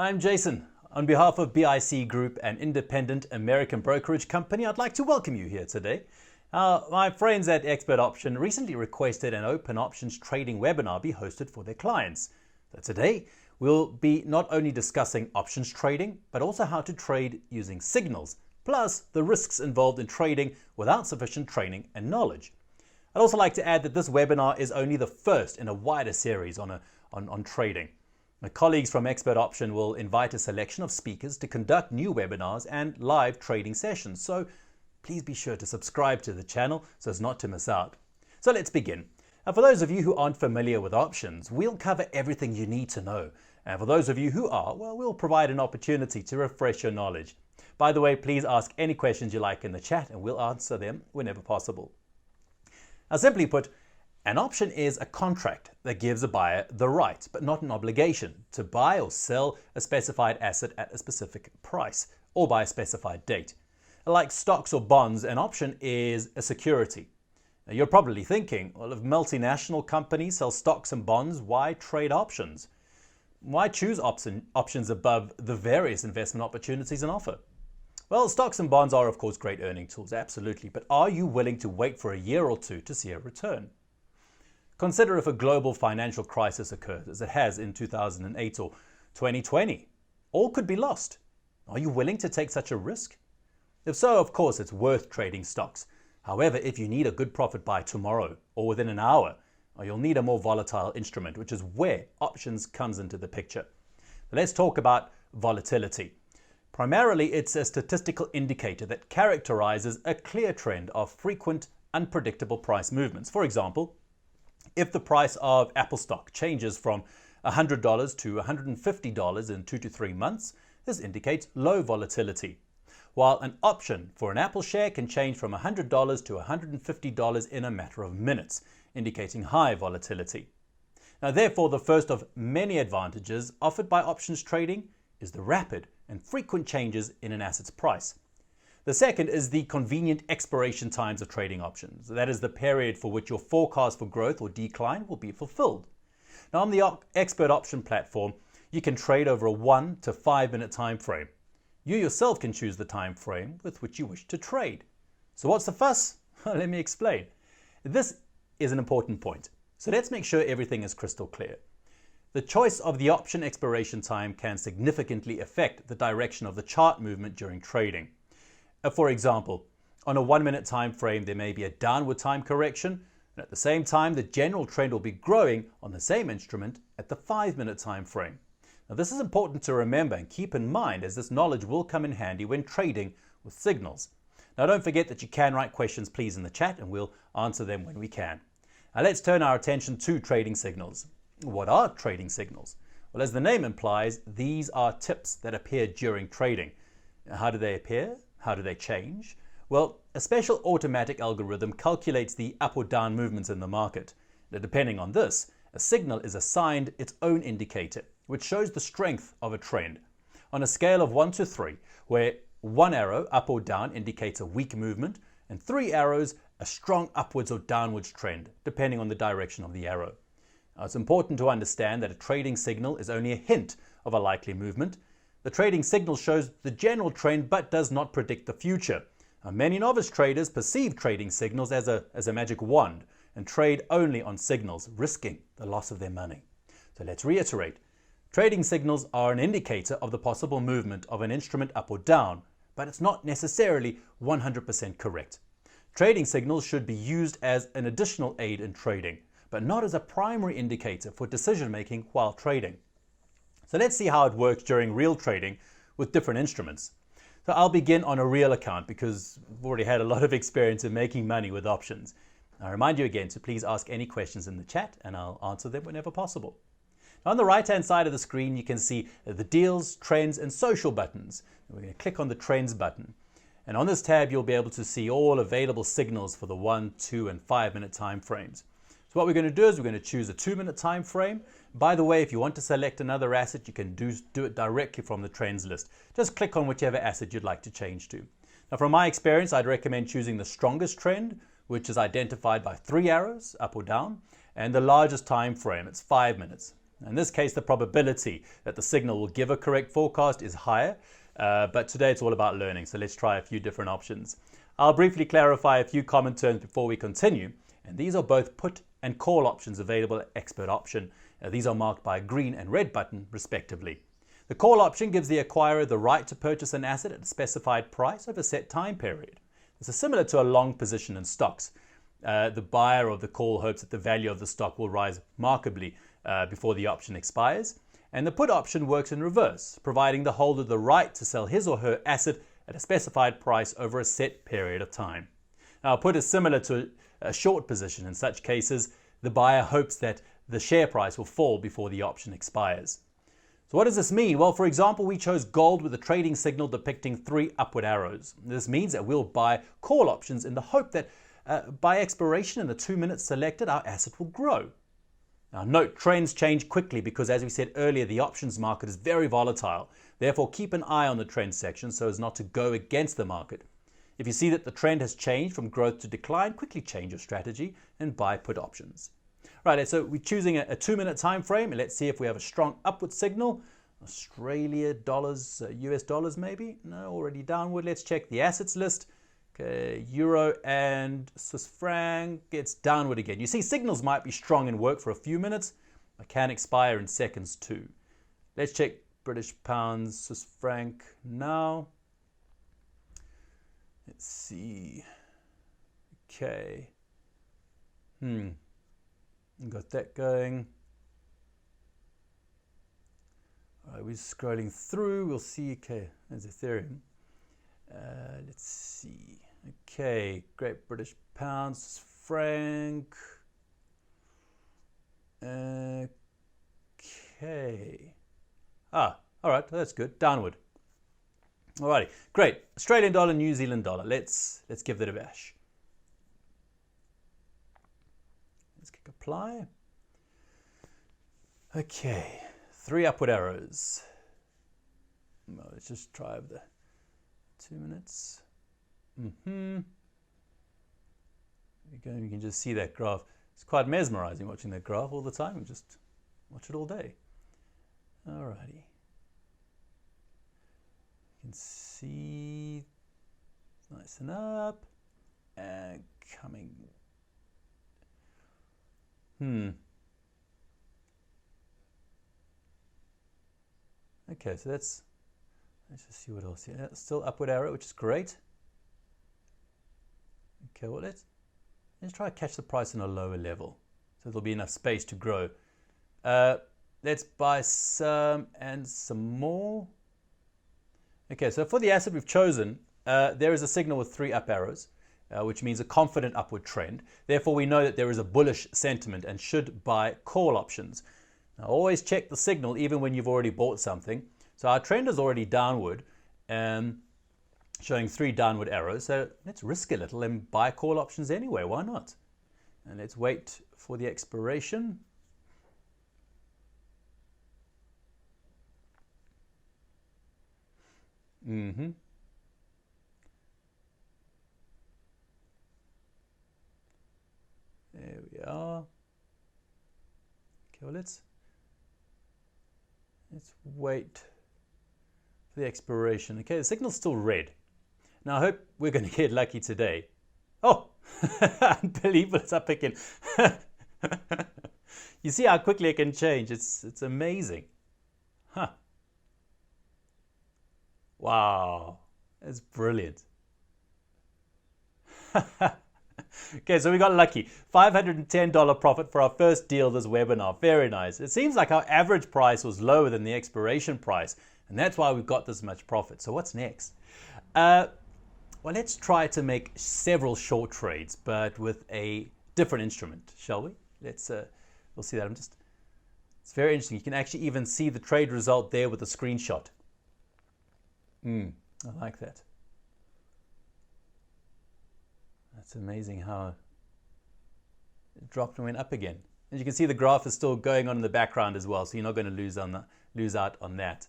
I'm Jason. On behalf of BIC Group, an independent American brokerage company, I'd like to welcome you here today. My friends at ExpertOption recently requested an open options trading webinar be hosted for their clients. So today, we'll be not only discussing options trading, but also how to trade using signals, plus the risks involved in trading without sufficient training and knowledge. I'd also like to add that this webinar is only the first in a wider series on trading. My colleagues from ExpertOption will invite a selection of speakers to conduct new webinars and live trading sessions, so please be sure to subscribe to the channel so as not to miss out. So let's begin. And for those of you who aren't familiar with options, we'll cover everything you need to know. And for those of you who are, well, we'll provide an opportunity to refresh your knowledge. By the way, please ask any questions you like in the chat and we'll answer them whenever possible. Now, simply put, an option is a contract that gives a buyer the right, but not an obligation, to buy or sell a specified asset at a specific price or by a specified date. Like stocks or bonds, an option is a security. Now, you're probably thinking, well, if multinational companies sell stocks and bonds, why trade options? Why choose options above the various investment opportunities on offer? Well, stocks and bonds are, of course, great earning tools, absolutely, but are you willing to wait for a year or two to see a return? Consider if a global financial crisis occurs, as it has in 2008 or 2020. All could be lost. Are you willing to take such a risk? If so, of course, it's worth trading stocks. However, if you need a good profit by tomorrow or within an hour, you'll need a more volatile instrument, which is where options comes into the picture. Let's talk about volatility. Primarily, it's a statistical indicator that characterizes a clear trend of frequent, unpredictable price movements. For example, if the price of Apple stock changes from $100 to $150 in 2 to 3 months, this indicates low volatility. While an option for an Apple share can change from $100 to $150 in a matter of minutes, indicating high volatility. Now, therefore, the first of many advantages offered by options trading is the rapid and frequent changes in an asset's price. The second is the convenient expiration times of trading options. That is the period for which your forecast for growth or decline will be fulfilled. Now, on the ExpertOption platform, you can trade over a 1 to 5 minute time frame. You yourself can choose the time frame with which you wish to trade. So what's the fuss? Let me explain. This is an important point. So let's make sure everything is crystal clear. The choice of the option expiration time can significantly affect the direction of the chart movement during trading. For example, on a 1 minute time frame, there may be a downward time correction, and at the same time, the general trend will be growing on the same instrument at the 5 minute time frame. Now, this is important to remember and keep in mind, as this knowledge will come in handy when trading with signals. Now, don't forget that you can write questions, please, in the chat, and we'll answer them when we can. Now, let's turn our attention to trading signals. What are trading signals? Well, as the name implies, these are tips that appear during trading. How do they appear? How do they change? Well, a special automatic algorithm calculates the up or down movements in the market. Now, depending on this, a signal is assigned its own indicator, which shows the strength of a trend. On a scale of 1 to 3, where 1 arrow up or down indicates a weak movement, and 3 arrows a strong upwards or downwards trend, depending on the direction of the arrow. Now, it's important to understand that a trading signal is only a hint of a likely movement. The trading signal shows the general trend but does not predict the future. Now, many novice traders perceive trading signals as a magic wand and trade only on signals, risking the loss of their money. So let's reiterate. Trading signals are an indicator of the possible movement of an instrument up or down, but it's not necessarily 100% correct. Trading signals should be used as an additional aid in trading, but not as a primary indicator for decision making while trading. So let's see how it works during real trading with different instruments. So I'll begin on a real account because I've already had a lot of experience in making money with options. I remind you again to please ask any questions in the chat and I'll answer them whenever possible. Now, on the right hand side of the screen, you can see the deals, trends and social buttons. We're going to click on the trends button. And on this tab, you'll be able to see all available signals for the 1, 2 and 5 minute time frames. So what we're going to do is we're going to choose a 2 minute time frame. By the way, if you want to select another asset, you can do it directly from the trends list. Just click on whichever asset you'd like to change to. Now, from my experience, I'd recommend choosing the strongest trend, which is identified by 3 arrows, up or down, and the largest time frame, it's 5 minutes. In this case, the probability that the signal will give a correct forecast is higher, but today it's all about learning, so let's try a few different options. I'll briefly clarify a few common terms before we continue, and these are both put and call options available at ExpertOption. These are marked by a green and red button, respectively. The call option gives the acquirer the right to purchase an asset at a specified price over a set time period. This is similar to a long position in stocks. The buyer of the call hopes that the value of the stock will rise markedly before the option expires. And the put option works in reverse, providing the holder the right to sell his or her asset at a specified price over a set period of time. Now, a put is similar to a short position. In such cases, the buyer hopes that the share price will fall before the option expires. So what does this mean? Well, for example, we chose gold with a trading signal depicting 3 upward arrows. This means that we'll buy call options in the hope that by expiration in the 2 minutes selected, our asset will grow. Now note, trends change quickly because, as we said earlier, the options market is very volatile. Therefore, keep an eye on the trend section so as not to go against the market. If you see that the trend has changed from growth to decline, quickly change your strategy and buy put options. Right, so we're choosing a 2-minute time frame, and let's see if we have a strong upward signal. Australia dollars, US dollars maybe? No, already downward. Let's check the assets list. Okay, Euro and Swiss franc gets downward again. You see, signals might be strong and work for a few minutes, but can expire in seconds too. Let's check British pounds, Swiss franc now. Let's see. Okay. Got that going. All right, we're scrolling through. We'll see. Okay, there's Ethereum. Let's see. Okay, Great British pounds, franc. Okay. All right, that's good. Downward. Alrighty, great. Australian dollar, New Zealand dollar. Let's give that a bash. Let's click apply. Okay, 3 upward arrows. Well, let's just try over the 2 minutes. You can just see that graph. It's quite mesmerizing watching that graph all the time. We just watch it all day. Alrighty. You can see nice and up and coming. Okay, so let's just see what else here. Still upward arrow, which is great. Okay, well let's try to catch the price on a lower level, so there'll be enough space to grow. Let's buy some and some more. Okay, so for the asset we've chosen, there is a signal with 3 up arrows, which means a confident upward trend. Therefore, we know that there is a bullish sentiment and should buy call options. Now, always check the signal even when you've already bought something. So our trend is already downward, showing 3 downward arrows. So let's risk a little and buy call options anyway. Why not? And let's wait for the expiration. There we are. Okay, well let's wait for the expiration. Okay, the signal's still red. Now I hope we're going to get lucky today. Oh, unbelievable! It's up again. You see how quickly it can change. It's amazing. Huh. Wow, that's brilliant. Okay, so we got lucky. $510 profit for our first deal this webinar. Very nice. It seems like our average price was lower than the expiration price, and that's why we've got this much profit. So what's next? Well, let's try to make several short trades, but with a different instrument, shall we? We'll see that. It's very interesting. You can actually even see the trade result there with the screenshot. I like that. That's amazing how it dropped and went up again. And you can see the graph is still going on in the background as well, so you're not going to lose out on that.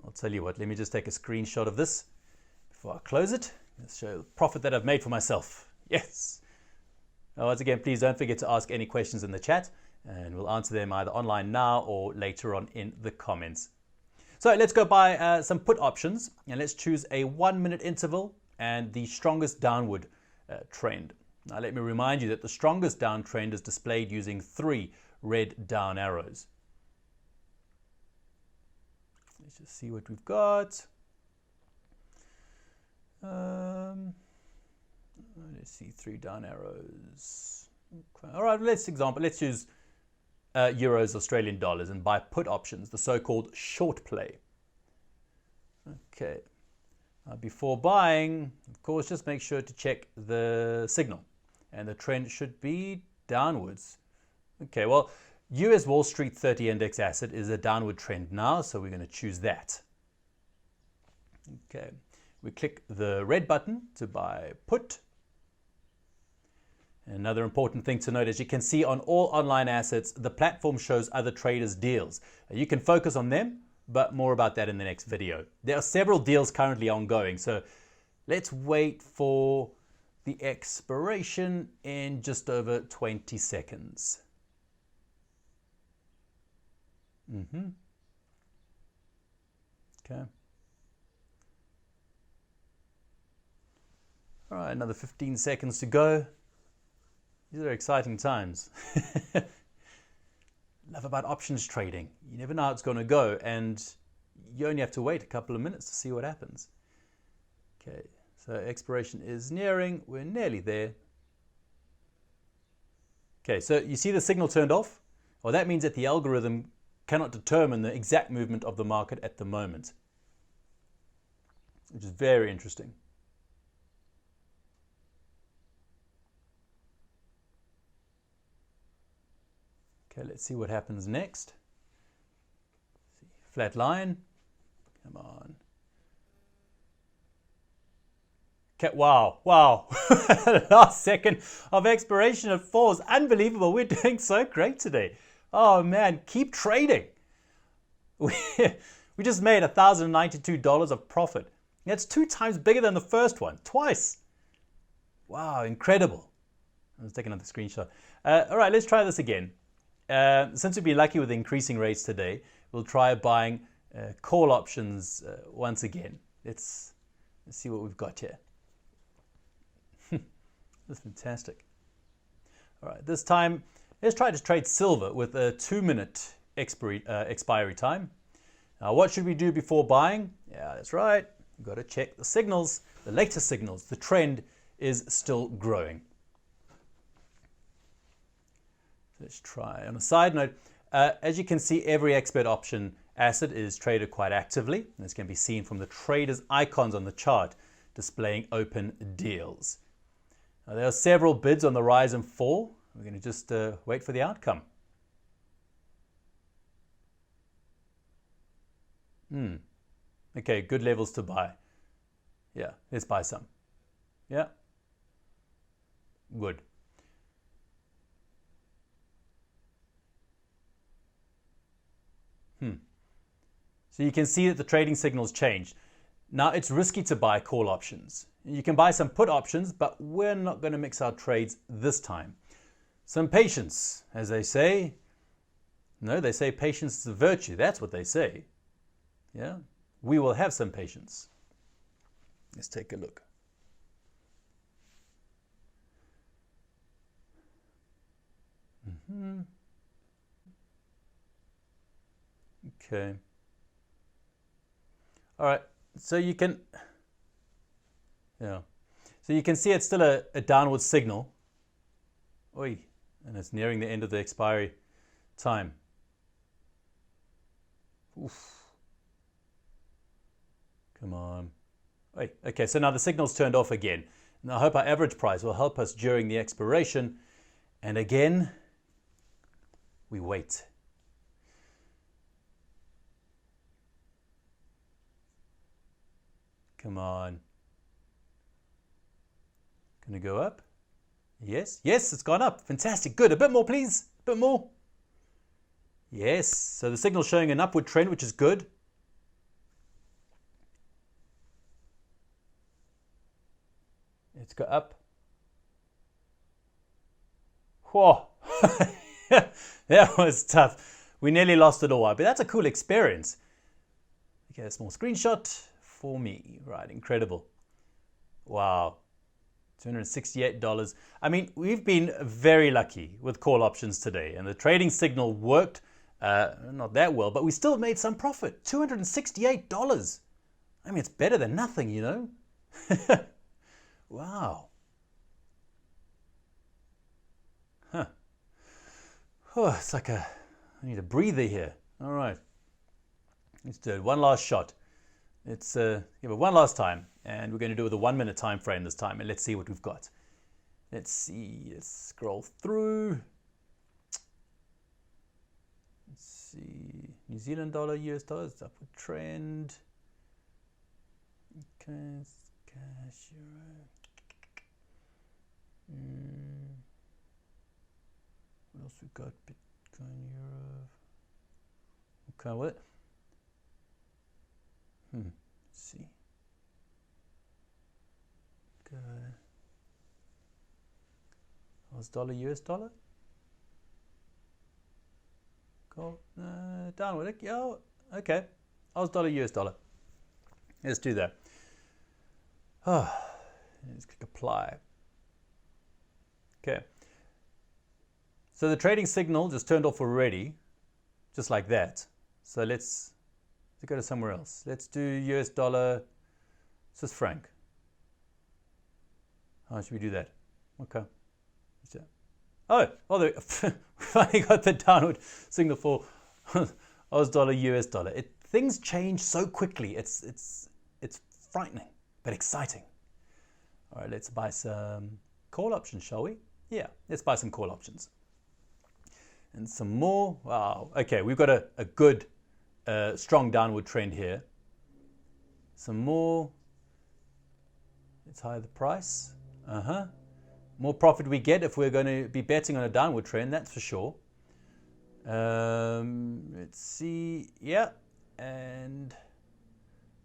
I'll tell you what, let me just take a screenshot of this before I close it. Let's show the profit that I've made for myself. Yes. Once again, please don't forget to ask any questions in the chat, and we'll answer them either online now or later on in the comments. So let's go buy some put options, and let's choose a 1 minute interval and the strongest downward trend. Now let me remind you that the strongest downtrend is displayed using 3 red down arrows. Let's just see what we've got. Let's see, 3 down arrows. Okay. All right, let's use euros, Australian dollars, and buy put options, the so-called short play. Okay. Before buying, of course, just make sure to check the signal, and the trend should be downwards. Okay, well, US Wall Street 30 index asset is a downward trend now, so we're going to choose that. Okay, we click the red button to buy put. Another important thing to note, as you can see on all online assets, the platform shows other traders' deals. You can focus on them, but more about that in the next video. There are several deals currently ongoing, so let's wait for the expiration in just over 20 seconds. Okay. All right, another 15 seconds to go. These are exciting times. Love about options trading. You never know how it's going to go, and you only have to wait a couple of minutes to see what happens. Okay, so expiration is nearing. We're nearly there. Okay, so you see the signal turned off? Well, that means that the algorithm cannot determine the exact movement of the market at the moment, which is very interesting. Okay, let's see what happens next. Flat line. Come on. Okay, wow. Last second of expiration at 4 is unbelievable. We're doing so great today. Oh man, keep trading. We just made $1,092 of profit. That's 2 times bigger than the first one, twice. Wow, incredible. Let's take another screenshot. All right, let's try this again. Since we've been lucky with increasing rates today, we'll try buying call options once again. Let's see what we've got here. That's fantastic. All right, this time let's try to trade silver with a 2-minute expiry time. Now, what should we do before buying? Yeah, that's right. We've got to check the signals, the latest signals. The trend is still growing. Let's try. On a side note, as you can see, every ExpertOption asset is traded quite actively. This can be seen from the traders' icons on the chart displaying open deals. Now, there are several bids on the rise and fall. We're going to just wait for the outcome. Okay, good levels to buy. Yeah, let's buy some. Yeah, good. So you can see that the trading signals changed. Now it's risky to buy call options. You can buy some put options, but we're not going to mix our trades this time. Some patience, as they say. No, they say patience is a virtue. That's what they say. Yeah, we will have some patience. Let's take a look. Okay. All right, so you can, so you can see it's still a downward signal. Oi, and it's nearing the end of the expiry time. Oof. Come on. Oi. Okay, so now the signal's turned off again. Now I hope our average price will help us during the expiration. And again, we wait. Come on. Going to go up? Yes. Yes, it's gone up. Fantastic. Good. A bit more, please. A bit more. Yes. So the signal's showing an upward trend, which is good. Let's go up. Whoa. That was tough. We nearly lost it all, but that's a cool experience. Okay, a small screenshot for me. Right, incredible. Wow. $268. I mean, we've been very lucky with call options today, and the trading signal worked not that well, but we still made some profit. $268. I mean, it's better than nothing, you know? Wow. Huh. Oh, it's like I need a breather here. All right. Let's do it. One last shot. Let's give it one last time. And we're going to do it with a 1 minute time frame this time. And let's see what we've got. Let's see. Let's scroll through. Let's see. New Zealand dollar, US dollars, upward trend. Okay. Cash, euro. What else we got? Bitcoin, euro. Okay, what? Let's see. Okay. Oz dollar, US dollar. Cool. Downward. Yeah. Okay. Oz dollar, US dollar. Let's do that. Oh, let's click apply. Okay. So the trading signal just turned off already, just like that. So let's go to somewhere else. Let's do US dollar, Swiss franc. How should we do that? Okay. Oh, we finally got the downward signal for Oz dollar, US dollar. Things change so quickly. It's frightening, but exciting. All right, let's buy some call options, shall we? Yeah, let's buy some call options. And some more. Wow. Okay, we've got a good, strong downward trend here. Some more. Let's higher the price. More profit we get if we're going to be betting on a downward trend, that's for sure. Let's see. Yeah. And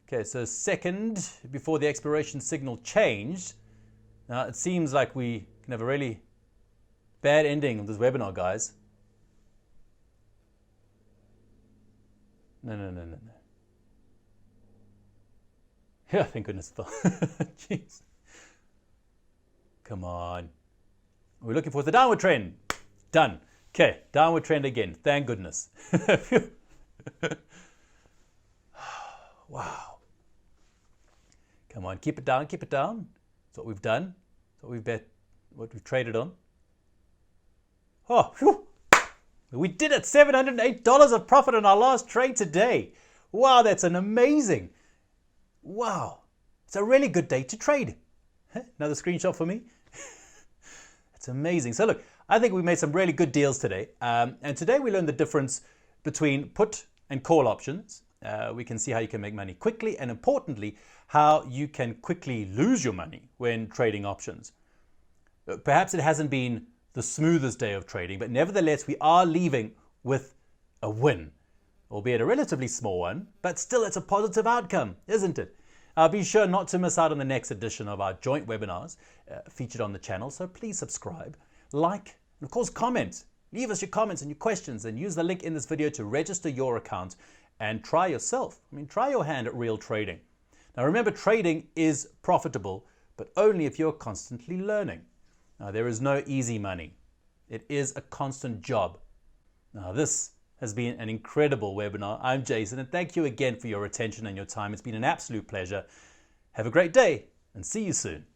okay, so second, before the expiration signal changed. Now it seems like we can have a really bad ending of this webinar, guys. No. Yeah, thank goodness. Jeez. Come on. We're looking for the downward trend. Done. Okay, downward trend again. Thank goodness. Wow. Come on, keep it down, keep it down. That's what we've done. That's what we've traded on. Oh, whew. We did it. $708 of profit on our last trade today. Wow, that's an amazing. Wow. It's a really good day to trade. Another screenshot for me. It's amazing. So look, I think we made some really good deals today. And today we learned the difference between put and call options. We can see how you can make money quickly, and importantly, how you can quickly lose your money when trading options. Perhaps it hasn't been the smoothest day of trading, but nevertheless, we are leaving with a win, albeit a relatively small one, but still it's a positive outcome, isn't it? Be sure not to miss out on the next edition of our joint webinars featured on the channel, so please subscribe, like, and of course comment. Leave us your comments and your questions, and use the link in this video to register your account and try yourself. Try your hand at real trading. Now remember, trading is profitable, but only if you're constantly learning. Now there is no easy money. It is a constant job. Now this has been an incredible webinar. I'm Jason, and thank you again for your attention and your time. It's been an absolute pleasure. Have a great day, and see you soon.